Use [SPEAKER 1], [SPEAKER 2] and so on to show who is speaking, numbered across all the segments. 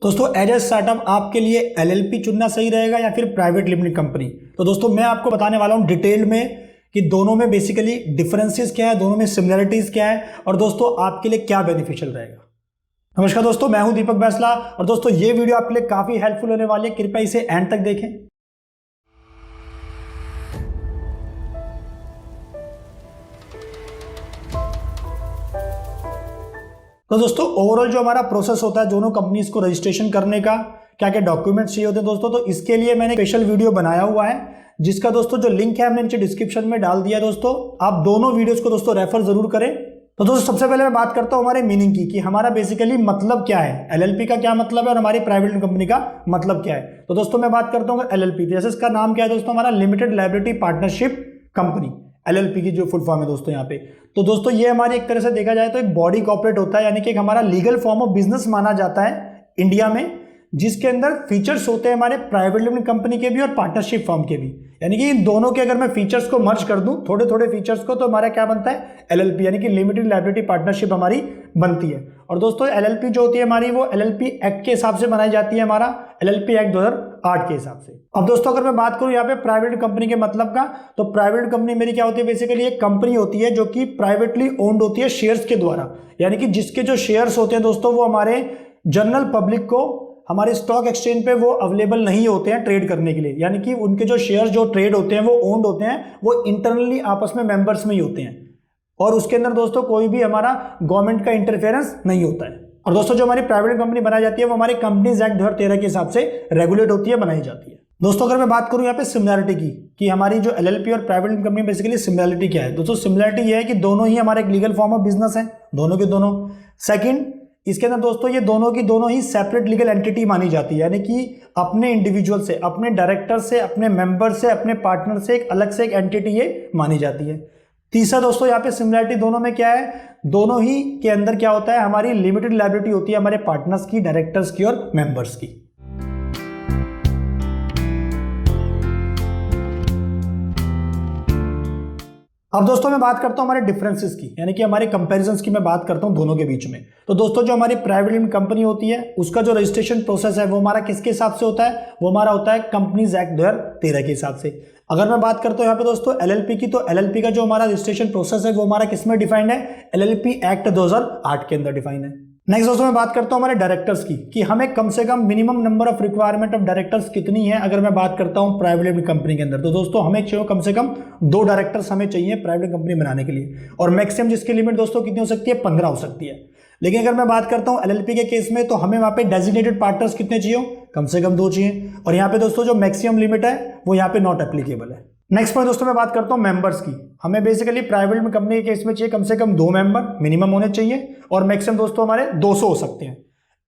[SPEAKER 1] दोस्तों as a startup आपके लिए एलएलपी चुनना सही रहेगा या फिर प्राइवेट लिमिटेड कंपनी। तो दोस्तों मैं आपको बताने वाला हूं डिटेल में कि दोनों में बेसिकली डिफरेंसेस क्या है, दोनों में सिमिलरिटीज क्या है और दोस्तों आपके लिए क्या बेनिफिशियल रहेगा। नमस्कार दोस्तों, मैं हूं दीपक बैसला और दोस्तों ये वीडियो आपके लिए काफी हेल्पफुल होने वाली है, कृपया इसे एंड तक देखें। तो दोस्तों ओवरऑल जो हमारा प्रोसेस होता है दोनों कंपनीज को रजिस्ट्रेशन करने का, क्या क्या डॉक्यूमेंट्स चाहिए होते हैं दोस्तों, तो इसके लिए मैंने स्पेशल वीडियो बनाया हुआ है जिसका दोस्तों जो लिंक है हमने नीचे डिस्क्रिप्शन में डाल दिया है। दोस्तों आप दोनों वीडियोस को दोस्तों रेफर जरूर करें। तो दोस्तों सबसे पहले मैं बात करता हूं हमारे मीनिंग की कि हमारा बेसिकली मतलब क्या है, एलएलपी का क्या मतलब है और हमारी प्राइवेट कंपनी का मतलब क्या है। तो दोस्तों मैं बात करता हूँ एलएलपी, जैसे इसका नाम क्या है दोस्तों, हमारा limited liability partnership company, LLP की जो फुल फॉर्म है दोस्तों यहाँ पे। तो दोस्तों ये हमारी एक तरह से देखा जाए तो एक बॉडी कॉर्पोरेट होता है, यानी कि एक हमारा लीगल फॉर्म ऑफ बिजनेस माना जाता है इंडिया में, जिसके अंदर फीचर्स होते हैं हमारे प्राइवेट लिमिटेड कंपनी के भी और पार्टनरशिप फर्म के भी। यानी कि इन दोनों के अगर मैं फीचर्स को मर्ज कर दूं थोड़े थोड़े फीचर्स को, तो हमारा क्या बनता है एलएलपी, यानी कि लिमिटेड लायबिलिटी पार्टनरशिप हमारी बनती है। और दोस्तों एलएलपी जो होती है हमारी वो एलएलपी एक्ट के हिसाब से बनाई जाती है, हमारा एलएलपी एक्ट 2008 के हिसाब से। अब दोस्तों अगर मैं बात करूं यहाँ पे प्राइवेट कंपनी के मतलब का, तो प्राइवेट कंपनी मेरी क्या होती है, बेसिकली एक कंपनी होती है जो कि प्राइवेटली ओन्ड होती है शेयर्स के द्वारा, यानी कि जिसके जो शेयर्स होते हैं दोस्तों वो हमारे जनरल पब्लिक को हमारे स्टॉक एक्सचेंज पे वो अवेलेबल नहीं होते हैं ट्रेड करने के लिए, यानी कि उनके जो शेयर्स जो ट्रेड होते हैं वो ओन्ड होते हैं, वो इंटरनली आपस में मेंबर्स में ही होते हैं और उसके अंदर दोस्तों कोई भी हमारा गवर्नमेंट का इंटरफेरेंस नहीं होता है। और दोस्तों जो हमारी प्राइवेट कंपनी बनाई जाती है वो हमारे कंपनीज एक्ट 2013 के हिसाब से रेगुलेट होती है, बनाई जाती है। दोस्तों अगर मैं बात करूं यहाँ पे सिमिलरिटी की कि हमारी जो एलएलपी और प्राइवेट कंपनी बेसिकली सिमिलरिटी क्या है, दोस्तों सिमिलरिटी ये है कि दोनों ही हमारे एक लीगल फॉर्म ऑफ बिजनेस है, दोनों के दोनों। सेकंड, इसके अंदर दोस्तों ये दोनों की दोनों ही सेपरेट लीगल एंटिटी मानी जाती है, यानी कि अपने इंडिविजुअल से, अपने डायरेक्टर से, अपने मेंबर से, अपने पार्टनर से एक अलग से एक एंटिटी ये मानी जाती है। तीसरा दोस्तों यहाँ पे सिमिलरिटी दोनों में क्या है, दोनों ही के अंदर क्या होता है, हमारी लिमिटेड लायबिलिटी होती है हमारे पार्टनर्स की, डायरेक्टर्स की और मेंबर्स की। अब दोस्तों मैं बात करता हूं हमारे डिफरेंसेस की, यानी कि हमारे कंपैरिजंस की मैं बात करता हूं दोनों के बीच में। तो दोस्तों जो हमारी प्राइवेट लिमिटेड कंपनी होती है उसका जो रजिस्ट्रेशन प्रोसेस है वो हमारा किसके हिसाब से होता है, वो हमारा होता है कंपनीज एक्ट 2013 के हिसाब से। अगर मैं बात करता हूं यहाँ पे दोस्तों एलएलपी की, तो एलएलपी का जो हमारा रजिस्ट्रेशन प्रोसेस है वो हमारा किसमें डिफाइंड है, एलएलपी एक्ट 2008 के अंदर डिफाइंड है। नेक्स्ट दोस्तों मैं बात करता हूं हमारे डायरेक्टर्स की कि हमें कम से कम minimum number of requirement of directors कितनी है। अगर मैं बात करता हूं प्राइवेट लिमिटेड कंपनी के अंदर, तो दोस्तों हमें चाहिए कम से कम 2 डायरेक्टर्स हमें चाहिए प्राइवेट कंपनी बनाने के लिए, और मैक्सिमम जिसकी लिमिट दोस्तों कितनी हो सकती है, 15 हो सकती है। लेकिन अगर मैं बात करता हूं एलएलपी के केस में, तो हमें वहां पे डेजिग्नेटेड पार्टनर्स कितने चाहिए, कम से कम 2 चाहिए, और यहाँ पे दोस्तों जो मैक्सिमम लिमिट है वो यहाँ पे नॉट एप्लीकेबल है। नेक्स्ट पॉइंट दोस्तों मैं बात करता हूं मेंबर्स की, हमें बेसिकली प्राइवेट में कंपनी के केस में चाहिए कम से कम 2 मेंबर मिनिमम होने चाहिए, और मैक्सिमम दोस्तों हमारे 200 हो सकते हैं।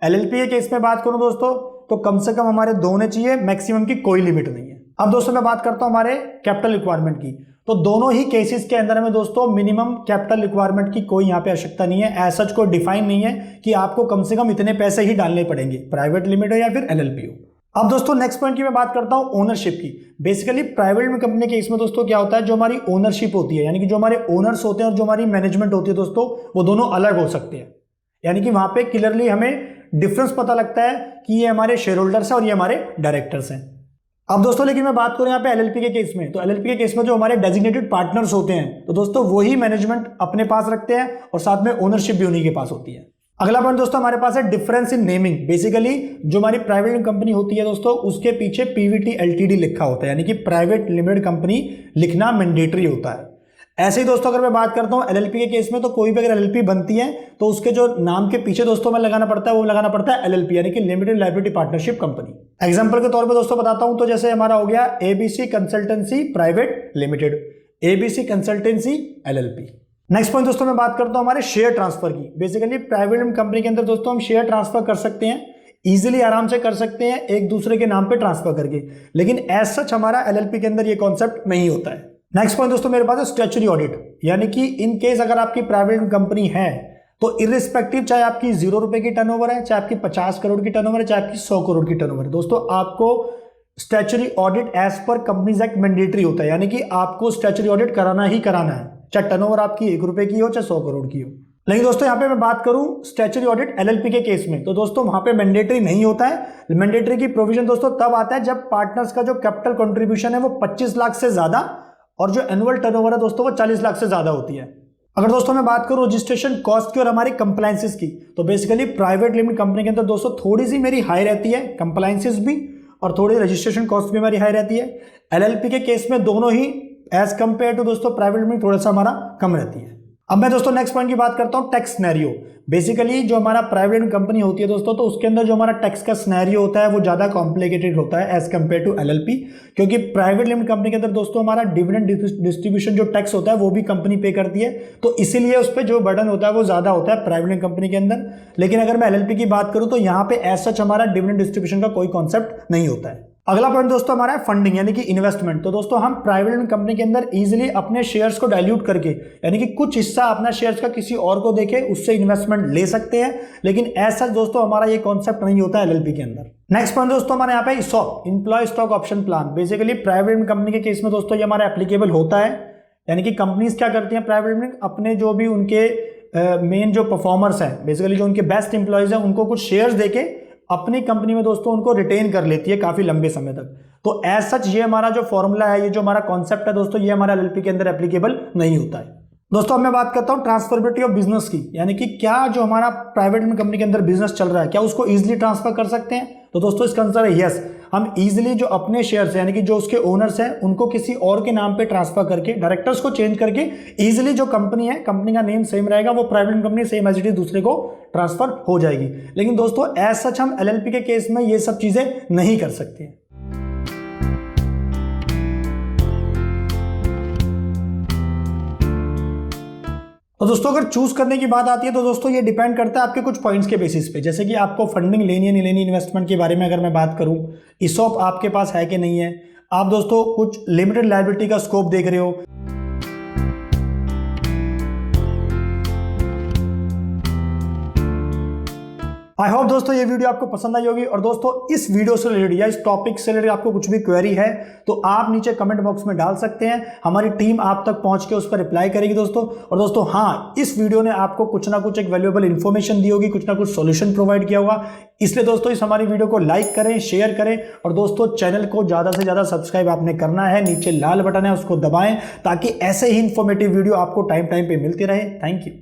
[SPEAKER 1] एलएलपी के केस में बात करूं दोस्तों तो कम से कम हमारे 2 होने चाहिए, मैक्सिमम की कोई लिमिट नहीं है। अब दोस्तों मैं बात करता हूं हमारे कैपिटल रिक्वायरमेंट की, तो दोनों ही केसेस के अंदर में दोस्तों मिनिमम कैपिटल रिक्वायरमेंट की कोई यहाँ पे आवश्यकता नहीं है, एज सच कोई डिफाइन नहीं है कि आपको कम से कम इतने पैसे ही डालने पड़ेंगे, प्राइवेट लिमिटेड हो या फिर एलएलपी हो। अब दोस्तों नेक्स्ट पॉइंट की मैं बात करता हूं ओनरशिप की। बेसिकली प्राइवेट कंपनी के इसमें दोस्तों क्या होता है, जो हमारी ओनरशिप होती है, यानी कि जो हमारे ओनर्स होते हैं और जो हमारी मैनेजमेंट होती है दोस्तों, वो दोनों अलग हो सकते हैं, यानी कि वहां पे क्लियरली हमें डिफरेंस पता लगता है कि ये हमारे शेयर होल्डर्स हैं और ये हमारे डायरेक्टर्स हैं। अब दोस्तों लेकिन मैं बात करूं यहाँ पे एलएलपी के केस में, तो एलएलपी के केस में जो हमारे डेजिग्नेटेड पार्टनर्स होते हैं, तो दोस्तों वही मैनेजमेंट अपने पास रखते हैं और साथ में ओनरशिप भी उन्हीं के पास होती है। अगला पॉइंट दोस्तों हमारे पास है डिफरेंस इन नेमिंग। बेसिकली जो हमारी प्राइवेट कंपनी होती है दोस्तों उसके पीछे पीवीटी एलटीडी लिखा होता है, यानी कि प्राइवेट लिमिटेड कंपनी लिखना मैंडेटरी होता है। ऐसे ही दोस्तों अगर मैं बात करता हूं एलएलपी के केस में, तो कोई भी अगर एलएलपी बनती है तो उसके जो नाम के पीछे दोस्तों में लगाना पड़ता है वो लगाना पड़ता है एलएलपी, यानी कि limited liability partnership company. Example के तौर पे दोस्तों बताता हूं, तो जैसे हमारा हो गया ABC consultancy private limited, ABC consultancy LLP. Next point दोस्तों मैं बात करता हूं हमारे शेयर ट्रांसफर की। बेसिकली प्राइवेट कंपनी के अंदर दोस्तों हम शेयर ट्रांसफर कर सकते हैं, इजीली आराम से कर सकते हैं एक दूसरे के नाम पे ट्रांसफर करके, लेकिन एज सच हमारा एलएलपी के अंदर ये कॉन्सेप्ट नहीं होता है। नेक्स्ट पॉइंट दोस्तों मेरे पास है स्टैच्यूटरी ऑडिट, यानी कि इन केस अगर आपकी प्राइवेट कंपनी है तो इर्रिस्पेक्टिव चाहे आपकी 0 रुपए की टर्नओवर है, चाहे आपकी 50 करोड़ की टर्नओवर है, चाहे आपकी 100 करोड़ की टर्नओवर है, दोस्तों आपको statutory audit as per companies act mandatory होता है, यानी कि आपको स्टैच्यूटरी ऑडिट कराना ही कराना है, चाहे टर्नओवर आपकी 1 रुपए की हो चाहे 100 करोड़ की हो। लेकिन दोस्तों यहाँ पे मैं बात करूं स्टैच्यूटरी ऑडिट एलएलपी के केस में, तो दोस्तों वहां पे मैंडेटरी नहीं होता है। मैंडेटरी की प्रोविजन दोस्तों तब आता है जब पार्टनर्स का जो कैपिटल कंट्रीब्यूशन है वो 25 लाख से ज्यादा और जो एनुअल टर्नओवर है दोस्तों वो 40 लाख से ज्यादा होती है। अगर दोस्तों मैं बात करूं रजिस्ट्रेशन कॉस्ट की और हमारी कंप्लायंसेस की, तो बेसिकली प्राइवेट लिमिटेड कंपनी के अंदर दोस्तों थोड़ी सी मेरी हाई रहती है, कंप्लायंसेस भी और थोड़ी रजिस्ट्रेशन कॉस्ट भी हमारी हाई रहती है। एलएलपी के केस में दोनों ही एज कंपेयर टू दोस्तों प्राइवेट में थोड़ा सा हमारा कम रहती है। अब मैं दोस्तों नेक्स्ट पॉइंट की बात करता हूं टैक्स सिनेरियो। बेसिकली जो हमारा प्राइवेट कंपनी होती है दोस्तों, तो उसके अंदर जो हमारा टैक्स का सिनेरियो होता है वो ज्यादा कॉम्प्लिकेटेड होता है एज कंपेयर टू एलएलपी, क्योंकि प्राइवेट लिमिटेड कंपनी के अंदर दोस्तों हमारा डिविडेंड डिस्ट्रीब्यूशन जो टैक्स होता है वो भी कंपनी पे करती है, तो इसीलिए उस पर जो बर्डन होता है वो ज्यादा होता है प्राइवेट लिमिटेड कंपनी के अंदर। लेकिन अगर मैं एलएलपी की बात करूं तो यहाँ पे एज सच हमारा डिविडेंड डिस्ट्रीब्यूशन का कोई कॉन्सेप्ट नहीं होता है। अगला पॉइंट दोस्तों हमारा है फंडिंग यानी कि इन्वेस्टमेंट। तो दोस्तों हम प्राइवेट लिमिटेड कंपनी के अंदर इजीली अपने शेयर्स को डाइल्यूट करके यानी कि कुछ हिस्सा अपना शेयर्स का किसी और को देके उससे इन्वेस्टमेंट ले सकते हैं, लेकिन ऐसा दोस्तों हमारा ये कॉन्सेप्ट नहीं होता है एलएलपी के अंदर। नेक्स्ट पॉइंट दोस्तों हमारे यहाँ पे ESOP, employ stock option plan. Basically private limited company के केस में दोस्तों ये हमारा एप्लीकेबल होता है, यानी कि कंपनीज क्या करती हैं प्राइवेट लिमिटेड अपने जो भी उनके मेन जो परफॉर्मर्स हैं, बेसिकली जो उनके बेस्ट एम्प्लॉयज हैं उनको कुछ शेयर्स देके अपनी कंपनी में दोस्तों उनको रिटेन कर लेती है काफी लंबे समय तक। तो एज सच ये हमारा जो फॉर्मूला है, ये जो हमारा कॉन्सेप्ट है दोस्तों, ये हमारा एलएलपी के अंदर एप्लीकेबल नहीं होता है। दोस्तों अब मैं बात करता हूं ट्रांसफरेबिलिटी ऑफ बिजनेस की, यानी कि क्या जो हमारा प्राइवेट कंपनी के अंदर बिजनेस चल रहा है क्या उसको इजीली ट्रांसफर कर सकते हैं। तो दोस्तों इसका आंसर है यस, हम इजीली जो अपने शेयर्स यानी कि जो उसके ओनर्स हैं उनको किसी और के नाम पे ट्रांसफर करके डायरेक्टर्स को चेंज करके इजीली जो कंपनी है, कंपनी का नेम सेम रहेगा, वो private company same as it is दूसरे को ट्रांसफर हो जाएगी। लेकिन दोस्तों एज सच हम एलएलपी के केस में ये सब चीजें नहीं कर सकते हैं। तो दोस्तों अगर चूज करने की बात आती है तो दोस्तों ये डिपेंड करता है आपके कुछ पॉइंट्स के बेसिस पे, जैसे कि आपको फंडिंग लेनी है नहीं लेनी। इन्वेस्टमेंट के बारे में अगर मैं बात करूं, ESOP आपके पास है कि नहीं है, आप दोस्तों कुछ लिमिटेड लायबिलिटी का स्कोप देख रहे हो। आई होप दोस्तों ये वीडियो आपको पसंद आई होगी, और दोस्तों इस वीडियो से रिलेटेड या इस टॉपिक से रिलेटेड आपको कुछ भी क्वेरी है तो आप नीचे कमेंट बॉक्स में डाल सकते हैं, हमारी टीम आप तक पहुंच के उस पर रिप्लाई करेगी दोस्तों। और दोस्तों हाँ, इस वीडियो ने आपको कुछ ना कुछ एक वैल्यूएबल इंफॉर्मेशन दी होगी, कुछ ना कुछ सॉल्यूशन प्रोवाइड किया होगा, इसलिए दोस्तों इस हमारी वीडियो को लाइक करें, शेयर करें, और दोस्तों चैनल को ज्यादा से ज्यादा सब्सक्राइब आपने करना है, नीचे लाल बटन है उसको दबाएं ताकि ऐसे ही इंफॉर्मेटिव वीडियो आपको टाइम पे मिलती रहे। Thank you.